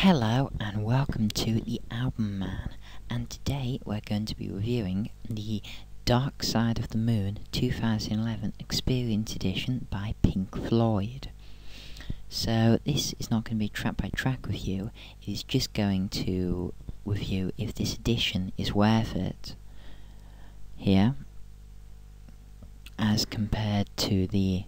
Hello and welcome to the Album Man, and today we're going to be reviewing the Dark Side of the Moon 2011 Experience Edition by Pink Floyd. So this is not going to be a track by track review, it is just going to review if this edition is worth it here as compared to the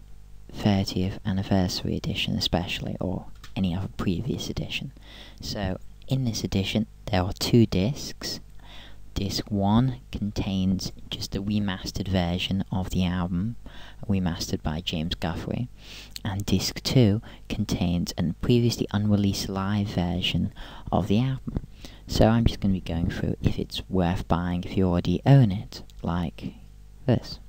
30th anniversary edition especially, or any other previous edition. So in this edition there are two discs. Disc 1 contains just a remastered version of the album, remastered by James Guthrie, and Disc 2 contains a previously unreleased live version of the album. So I'm just going to be going through if it's worth buying if you already own it, like this.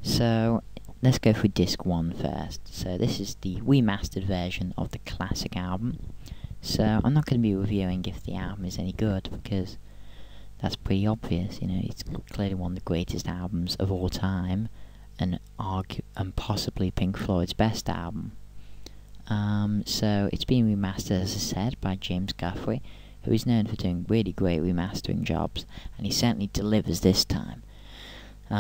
So let's go through Disc 1 first. So this is the remastered version of the classic album. So I'm not going to be reviewing if the album is any good, because that's pretty obvious. You know, it's clearly one of the greatest albums of all time, and possibly Pink Floyd's best album. So it's been remastered, as I said, by James Guthrie, who is known for doing really great remastering jobs, and he certainly delivers this time.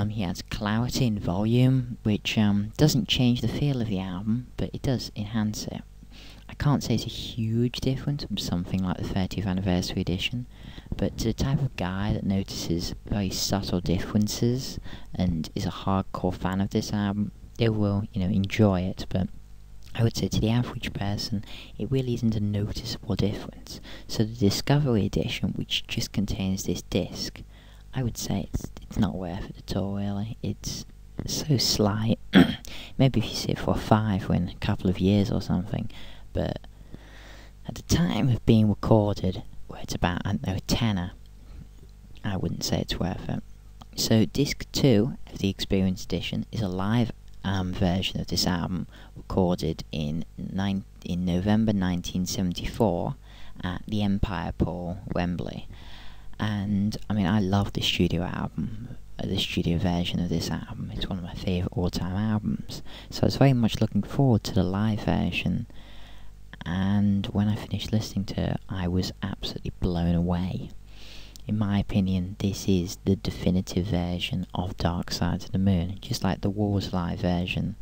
He adds clarity and volume, which doesn't change the feel of the album, but it does enhance it. I can't say it's a huge difference from something like the 30th anniversary edition, but to the type of guy that notices very subtle differences and is a hardcore fan of this album, they will, enjoy it. But I would say to the average person, it really isn't a noticeable difference. So the Discovery edition, which just contains this disc, I would say it's not worth it at all, really. It's so slight. Maybe if you see it for a 5 in a couple of years or something, but at the time of being recorded, where it's about, I don't know, a tenner, I wouldn't say it's worth it. So Disc 2 of the Experience Edition is a live version of this album, recorded in November 1974 at the Empire Hall, Wembley. And I mean, I love the studio album, the studio version of this album. It's one of my favourite all-time albums. So I was very much looking forward to the live version. And when I finished listening to it, I was absolutely blown away. In my opinion, this is the definitive version of Dark Side of the Moon. Just like the Wars live version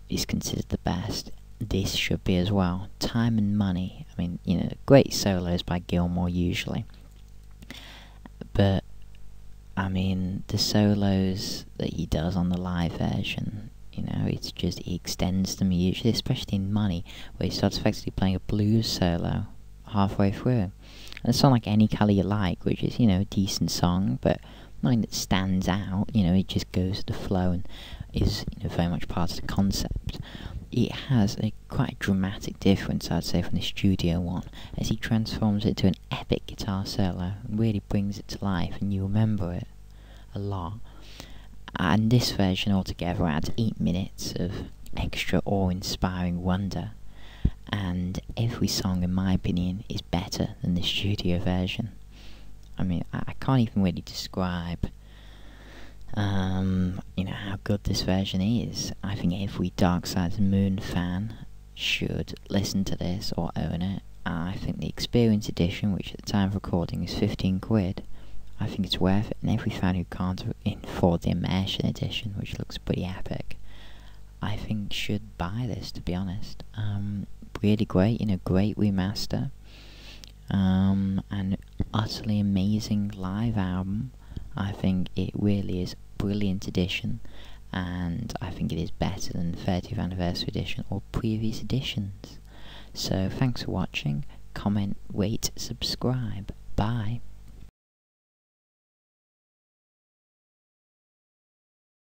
is considered the best, this should be as well. Time and money. I mean, great solos by Gilmour usually. But, I mean, the solos that he does on the live version, it's just, he extends them usually, especially in Money, where he starts effectively playing a blues solo halfway through. And it's not like Any Colour You Like, which is, a decent song, but nothing that stands out, it just goes with the flow and is, very much part of the concept. It has a quite dramatic difference, I'd say, from the studio one, as he transforms it to an epic guitar solo and really brings it to life, and you remember it a lot. And this version altogether adds 8 minutes of extra awe-inspiring wonder, and every song, in my opinion, is better than the studio version. I mean, I can't even really describe how good this version is. I think every Dark Side of the Moon fan should listen to this or own it. I think the Experience Edition, which at the time of recording is 15 quid, I think it's worth it, and every fan who can't afford the Immersion Edition, which looks pretty epic, I think should buy this, to be honest. Really great, great remaster, and utterly amazing live album. I think it really is a brilliant edition, and I think it is better than the 30th anniversary edition or previous editions. So thanks for watching, comment, rate, subscribe, bye.